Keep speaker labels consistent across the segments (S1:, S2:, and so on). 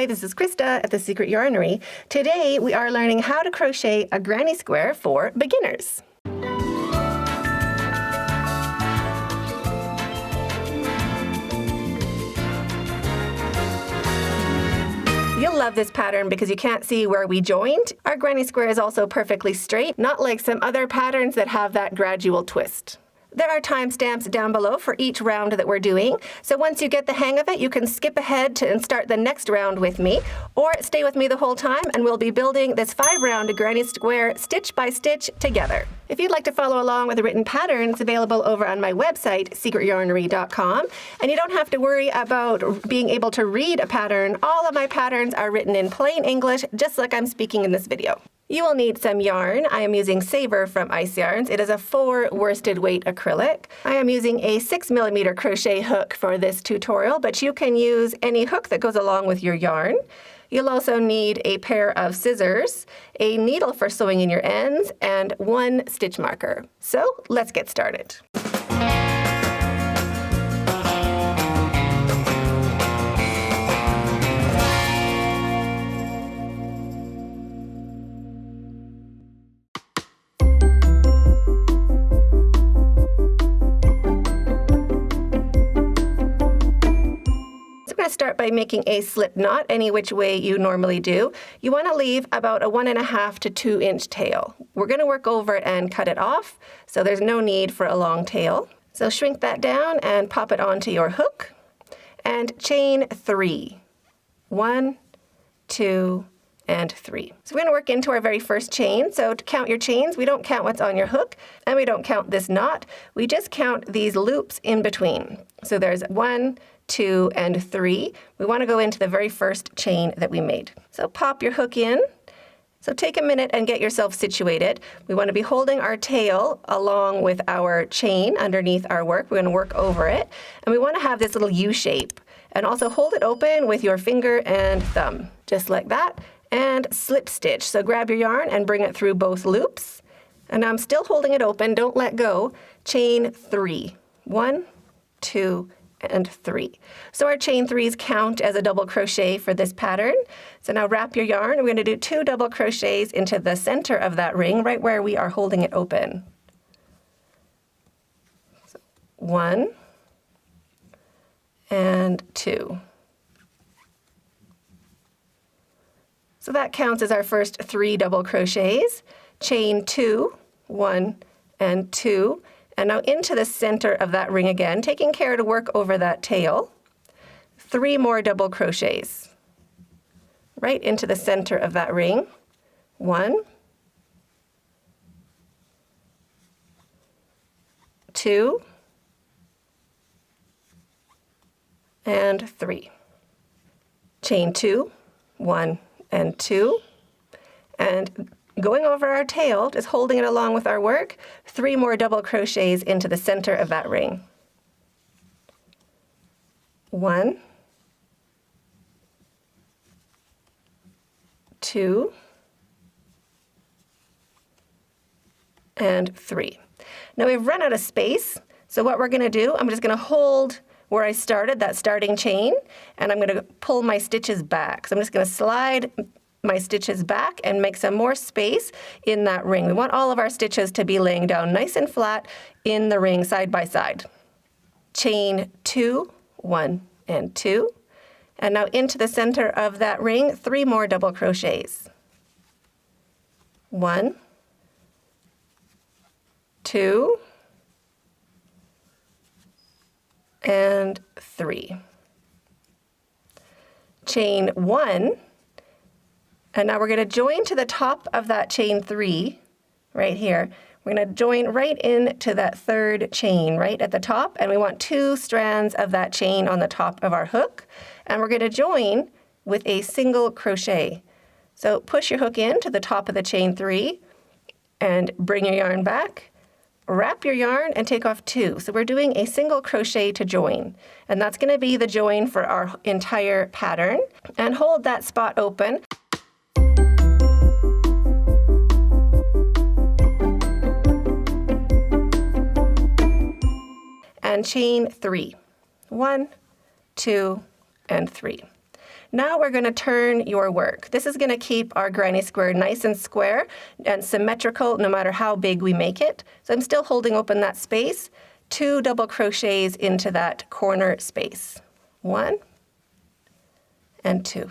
S1: Hi, this is Krista at the Secret Yarnery. Today we are learning how to crochet a granny square for beginners. You'll love this pattern because you can't see where we joined. Our granny square is also perfectly straight, not like some other patterns that have that gradual twist. There are timestamps down below for each round that we're doing, so once you get the hang of it, you can skip ahead and start the next round with me, or stay with me the whole time and we'll be building this 5-round granny square stitch by stitch together. If you'd like to follow along with the written patterns available over on my website, secretyarnery.com, and you don't have to worry about being able to read a pattern, all of my patterns are written in plain English, just like I'm speaking in this video. You will need some yarn. I am using Saver from Ice Yarns. It is a 4 worsted weight acrylic. I am using a 6mm crochet hook for this tutorial, but you can use any hook that goes along with your yarn. You'll also need a pair of scissors, a needle for sewing in your ends, and 1 stitch marker. So let's get started. Start by making a slip knot any which way you normally do. You want to leave about a 1.5 to 2 inch tail. We're going to work over it and cut it off, so there's no need for a long tail. So shrink that down and pop it onto your hook and chain 3. 1, 2, and 3. So we're going to work into our very first chain. So to count your chains, we don't count what's on your hook and we don't count this knot. We just count these loops in between. So there's 1, 2, and 3. We want to go into the very first chain that we made. So pop your hook in. So take a minute and get yourself situated. We want to be holding our tail along with our chain underneath our work. We're going to work over it. And we want to have this little U shape. And also hold it open with your finger and thumb, just like that. And slip stitch. So grab your yarn and bring it through both loops. And I'm still holding it open. Don't let go. Chain 3. 1, 2, and 3. So our chain 3s count as a double crochet for this pattern. So now wrap your yarn. We're going to do 2 double crochets into the center of that ring, right where we are holding it open. So 1 and 2. So that counts as our first 3 double crochets. Chain 2, 1 and 2. And now into the center of that ring again, taking care to work over that tail. 3 more double crochets. Right into the center of that ring. 1, 2, and 3. Chain 2, 1 and 2. And going over our tail, just holding it along with our work, 3 more double crochets into the center of that ring. 1, 2, and 3. Now we've run out of space, so what we're going to do, I'm just going to hold where I started, that starting chain, and I'm going to pull my stitches back. So I'm just going to slide my stitches back and make some more space in that ring. We want all of our stitches to be laying down nice and flat in the ring side by side. Chain 2, 1 and 2. And now into the center of that ring, 3 more double crochets. 1, 2, and 3. Chain 1. And now we're going to join to the top of that chain 3 right here. We're going to join right into that 3rd chain right at the top, and we want 2 strands of that chain on the top of our hook, and we're going to join with a single crochet. So push your hook in to the top of the chain 3 and bring your yarn back. Wrap your yarn and take off 2. So we're doing a single crochet to join, and that's going to be the join for our entire pattern. And hold that spot open. And chain 3. 1, 2, and 3. Now we're going to turn your work. This is going to keep our granny square nice and square and symmetrical no matter how big we make it. So I'm still holding open that space. 2 double crochets into that corner space. 1 and 2.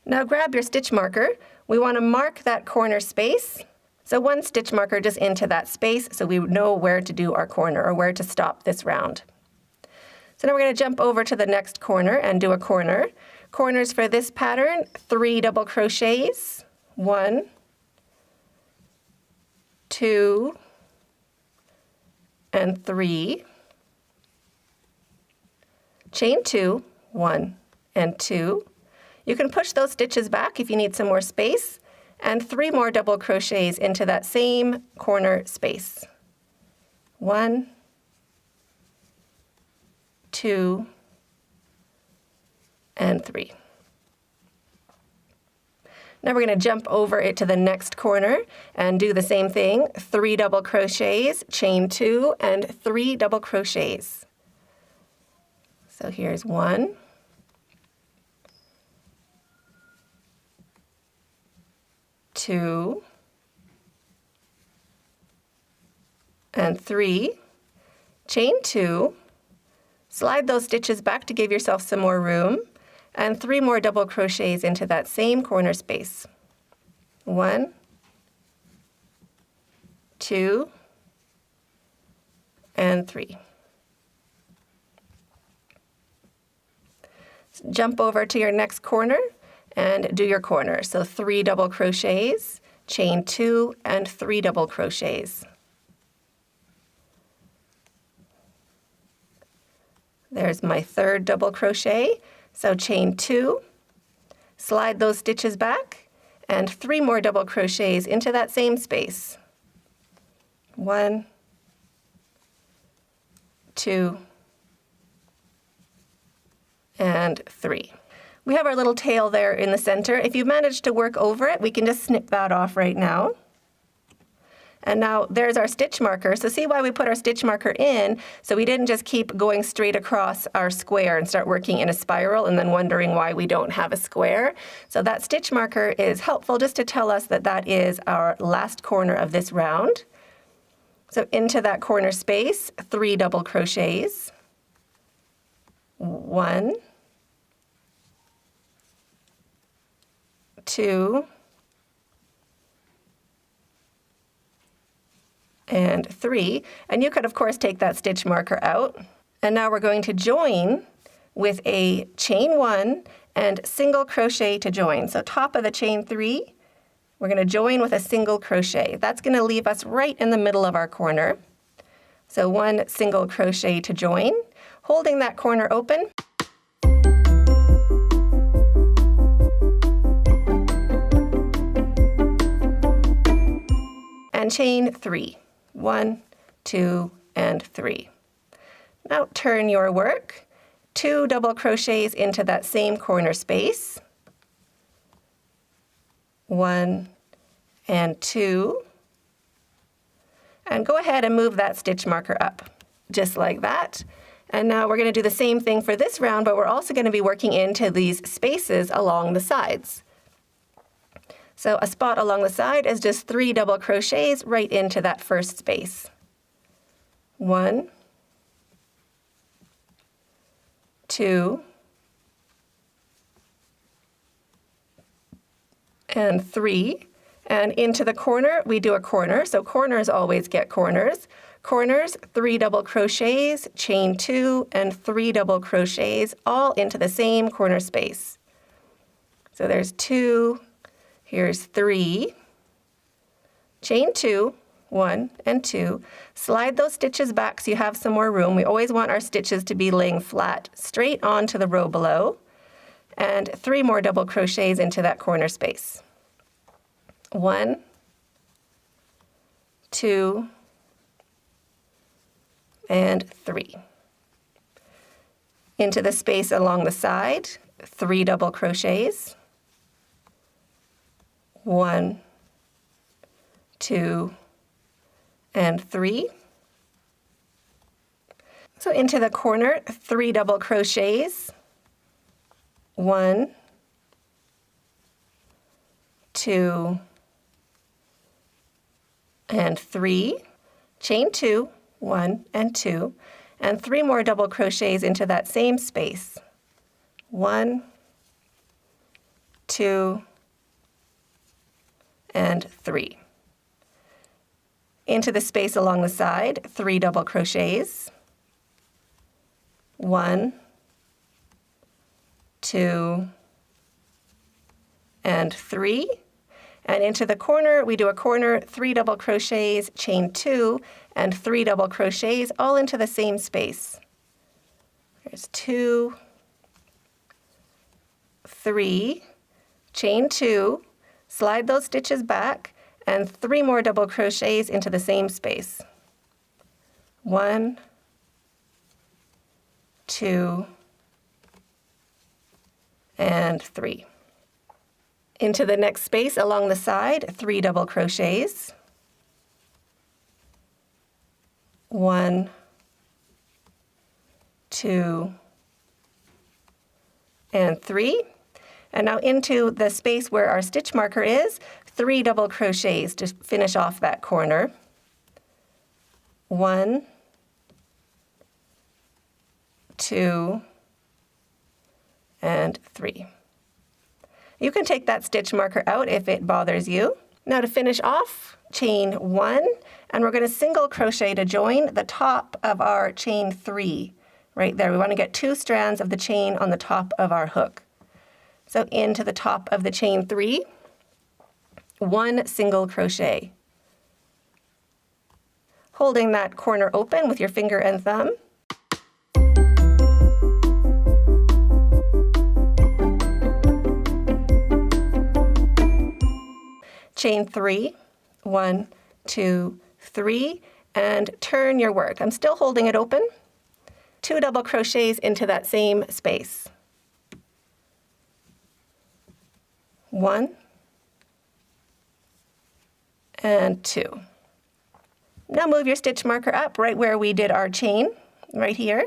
S1: Now grab your stitch marker. We want to mark that corner space. So 1 stitch marker just into that space so we know where to do our corner or where to stop this round. So now we're going to jump over to the next corner and do a corner. Corners for this pattern, 3 double crochets. 1, 2, and 3. Chain 2, 1 and 2. You can push those stitches back if you need some more space, and 3 more double crochets into that same corner space. 1, 2, and 3. Now we're going to jump over it to the next corner and do the same thing. 3 double crochets, chain 2, and 3 double crochets. So here's 1, 2, and 3. Chain 2. Slide those stitches back to give yourself some more room, and 3 more double crochets into that same corner space. 1, 2, and 3. Jump over to your next corner and do your corner. So 3 double crochets, chain 2, and 3 double crochets. There's my 3rd double crochet. So chain 2, slide those stitches back, and 3 more double crochets into that same space. 1, 2, and 3. We have our little tail there in the center. If you manage to work over it, we can just snip that off right now. And now there's our stitch marker. So see why we put our stitch marker in, so we didn't just keep going straight across our square and start working in a spiral and then wondering why we don't have a square. So that stitch marker is helpful just to tell us that that is our last corner of this round. So into that corner space, 3 double crochets. 1, 2, and 3. And you could, of course, take that stitch marker out. And now we're going to join with a chain 1 and single crochet to join. So top of the chain 3, we're going to join with a single crochet. That's going to leave us right in the middle of our corner. So 1 single crochet to join, holding that corner open. And chain 3. 1, 2, and 3. Now turn your work. 2 double crochets into that same corner space. 1 and 2. And go ahead and move that stitch marker up, just like that. And now we're going to do the same thing for this round, but we're also going to be working into these spaces along the sides. So a spot along the side is just 3 double crochets right into that first space. 1, 2, and 3. And into the corner, we do a corner. So corners always get corners. Corners, 3 double crochets, chain 2, and 3 double crochets, all into the same corner space. So there's 2, here's 3, chain 2, 1 and 2, slide those stitches back so you have some more room. We always want our stitches to be laying flat straight onto the row below, and 3 more double crochets into that corner space. 1, 2, and 3. Into the space along the side, 3 double crochets. 1, 2, and 3. So into the corner, 3 double crochets. 1, 2, and 3, chain 2, 1 and 2, and 3 more double crochets into that same space. 1, 2, and 3. Into the space along the side, 3 double crochets. 1, 2, and 3. And into the corner, we do a corner, 3 double crochets, chain 2, and 3 double crochets, all into the same space. There's 2, 3, chain 2, slide those stitches back, and 3 more double crochets into the same space. 1, 2, and 3. Into the next space along the side, 3 double crochets. 1, 2, and 3. And now into the space where our stitch marker is, 3 double crochets to finish off that corner. 1, 2, and 3. You can take that stitch marker out if it bothers you. Now to finish off, chain 1, and we're going to single crochet to join the top of our chain 3 right there. We want to get 2 strands of the chain on the top of our hook. So into the top of the chain 3, 1 single crochet. Holding that corner open with your finger and thumb. Chain 3, 1, 2, 3, and turn your work. I'm still holding it open. 2 double crochets into that same space. 1 and 2. Now move your stitch marker up right where we did our chain, right here.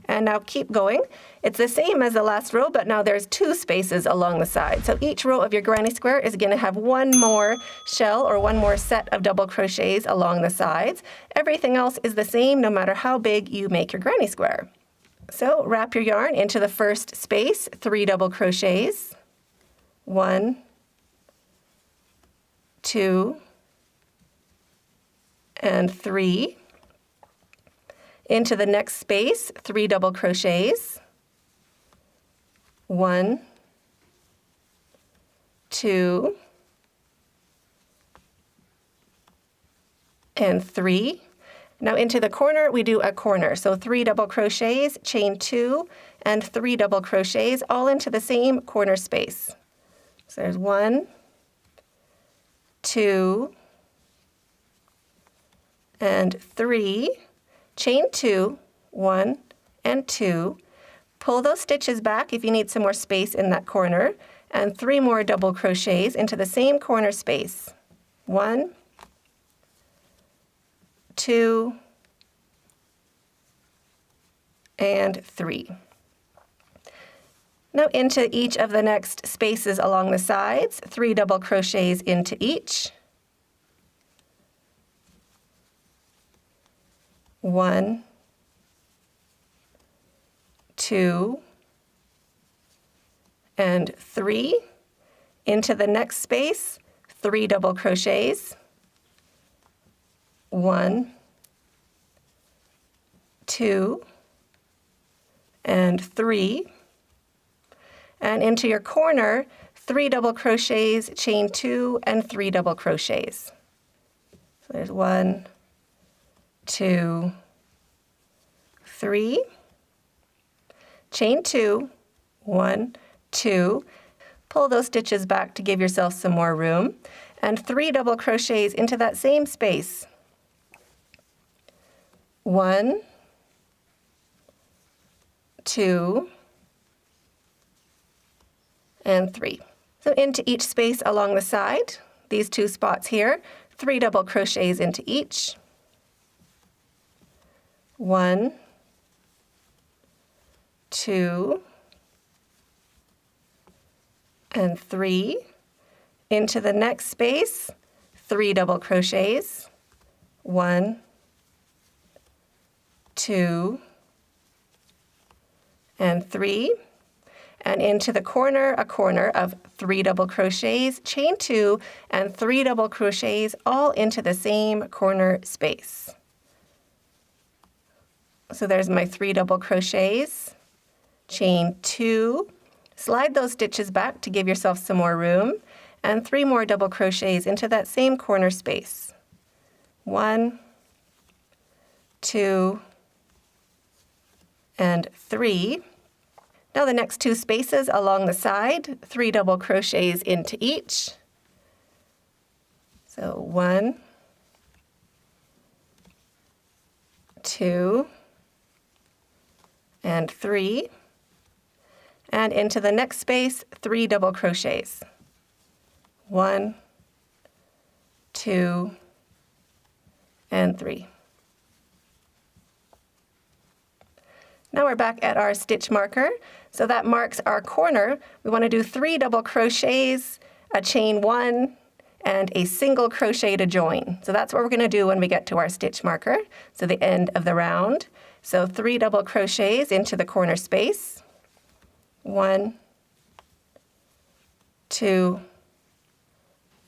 S1: And now keep going. It's the same as the last row, but now there's 2 spaces along the side. So each row of your granny square is going to have 1 more shell or 1 more set of double crochets along the sides. Everything else is the same no matter how big you make your granny square. So wrap your yarn into the first space, 3 double crochets. 1, 2, and 3. Into the next space, 3 double crochets. 1, 2, and 3. Now into the corner, we do a corner. So 3 double crochets, chain 2, and 3 double crochets, all into the same corner space. So there's 1, 2, and 3. Chain 2, 1 and 2, pull those stitches back if you need some more space in that corner, and 3 more double crochets into the same corner space. 1, 2, and 3. Now into each of the next spaces along the sides, 3 double crochets into each. 1, 2, and 3. Into the next space, 3 double crochets. 1, 2, and 3. And into your corner, 3 double crochets, chain 2, and 3 double crochets. So there's 1, 2, 3, chain 2, 1, 2, pull those stitches back to give yourself some more room, and 3 double crochets into that same space. 1, 2, and 3. So into each space along the side, these 2 spots here, 3 double crochets into each. 1, 2, and 3. Into the next space, 3 double crochets, 1, 2, and 3. And into the corner, a corner of 3 double crochets, chain 2, and 3 double crochets all into the same corner space. So there's my 3 double crochets, chain 2, slide those stitches back to give yourself some more room, and 3 more double crochets into that same corner space. 1, 2, and 3. Now the next 2 spaces along the side, 3 double crochets into each. So 1, 2, and 3. And into the next space, 3 double crochets. 1, 2, and 3. Now we're back at our stitch marker. So that marks our corner. We want to do 3 double crochets, a chain 1, and a single crochet to join. So that's what we're going to do when we get to our stitch marker, so the end of the round. So 3 double crochets into the corner space. 1, 2,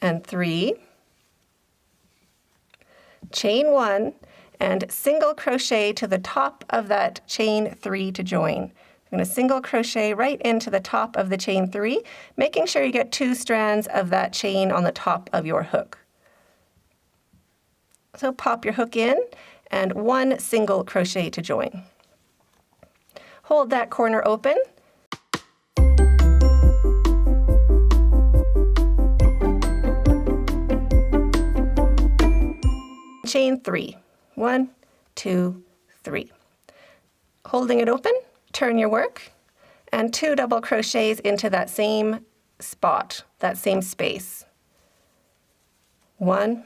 S1: and 3. Chain 1, and single crochet to the top of that chain 3 to join. I'm going to single crochet right into the top of the chain 3, making sure you get 2 strands of that chain on the top of your hook. So pop your hook in, and 1 single crochet to join. Hold that corner open. Chain 3. 1, 2, 3. Holding it open, turn your work, and 2 double crochets into that same spot, that same space. 1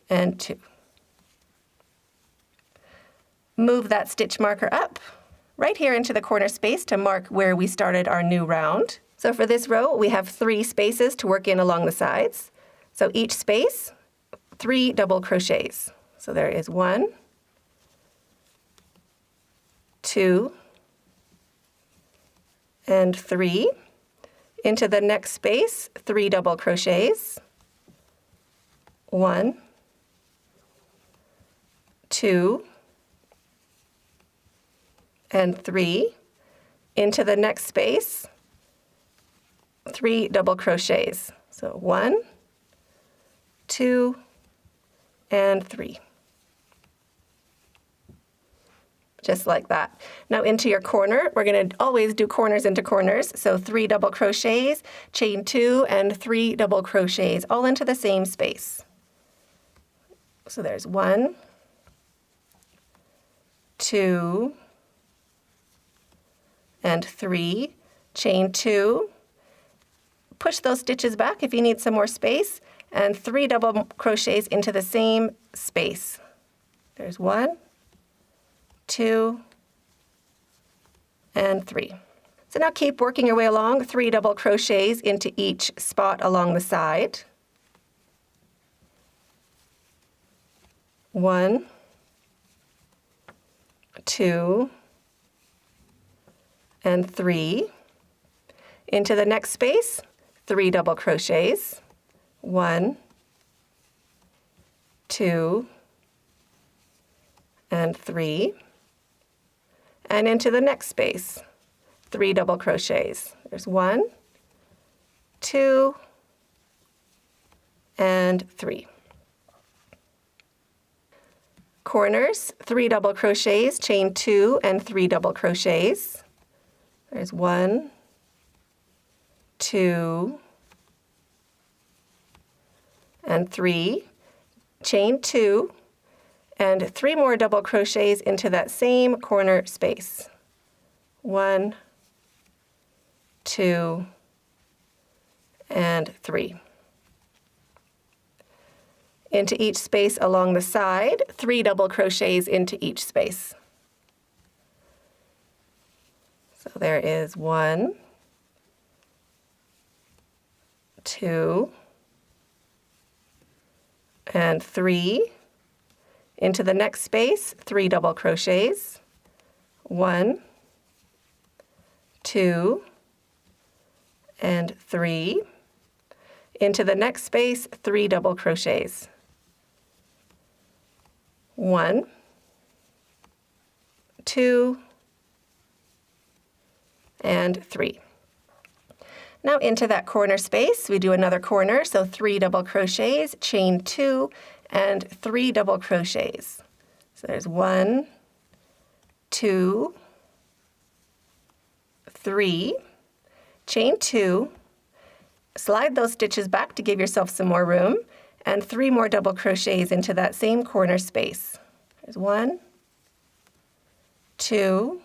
S1: and 2. Move that stitch marker up right here into the corner space to mark where we started our new round. So for this row, we have 3 spaces to work in along the sides. So each space, 3 double crochets. So there is 1, 2, and 3. Into the next space, 3 double crochets. 1, 2, and 3. Into the next space, 3 double crochets. So 1, 2, and 3. Just like that. Now into your corner, we're going to always do corners into corners. So 3 double crochets, chain 2, and 3 double crochets all into the same space. So there's 1, 2, and 3, chain 2, push those stitches back if you need some more space, and 3 double crochets into the same space. There's 1, 2, and 3. So now keep working your way along, 3 double crochets into each spot along the side. 1, 2, and 3. Into the next space, 3 double crochets. 1, 2, and 3. And into the next space, 3 double crochets. There's 1, 2, and 3. Corners, 3 double crochets, chain 2, and 3 double crochets. There's 1, 2, and 3. Chain 2, and 3 more double crochets into that same corner space. 1, 2, and 3. Into each space along the side, 3 double crochets into each space. So there is 1, 2, and 3. Into the next space, 3 double crochets. 1, 2, and 3. Into the next space, 3 double crochets. 1, 2, and 3. Now into that corner space, we do another corner, so 3 double crochets, chain 2, and 3 double crochets. So there's 1, 2, 3, chain 2, slide those stitches back to give yourself some more room, and 3 more double crochets into that same corner space. There's 1, 2,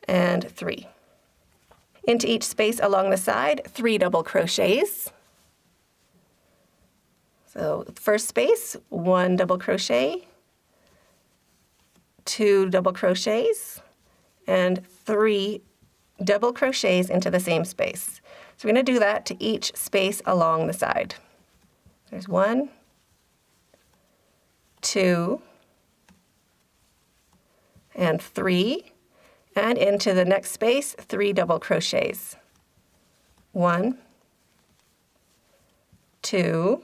S1: and 3. Into each space along the side, 3 double crochets. So first space, 1 double crochet, 2 double crochets, and 3 double crochets into the same space. So we're going to do that to each space along the side. There's 1, 2, and 3, and into the next space, 3 double crochets. 1, 2,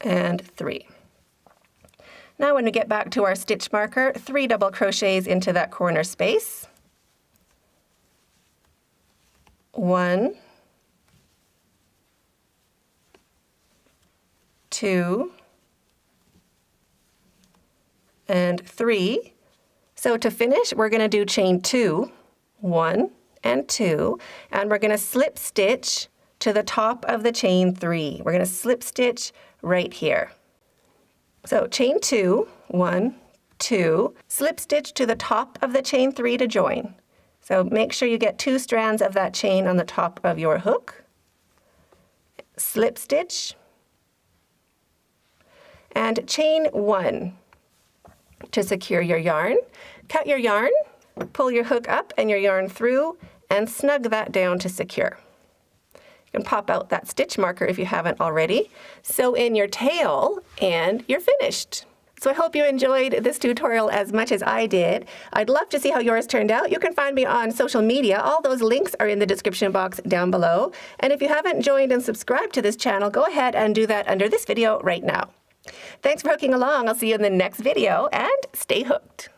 S1: and 3. Now when we get back to our stitch marker, 3 double crochets into that corner space. 1, 2, and 3. So to finish, we're going to do chain 2, 1 and 2, and we're going to slip stitch to the top of the chain 3. We're going to slip stitch right here. So chain 2, 1, 2, slip stitch to the top of the chain 3 to join. So make sure you get 2 strands of that chain on the top of your hook. Slip stitch, and chain 1 to secure your yarn. Cut your yarn, pull your hook up and your yarn through, and snug that down to secure. You can pop out that stitch marker if you haven't already. Sew in your tail, and you're finished. So I hope you enjoyed this tutorial as much as I did. I'd love to see how yours turned out. You can find me on social media. All those links are in the description box down below. And if you haven't joined and subscribed to this channel, go ahead and do that under this video right now. Thanks for hooking along. I'll see you in the next video, and stay hooked.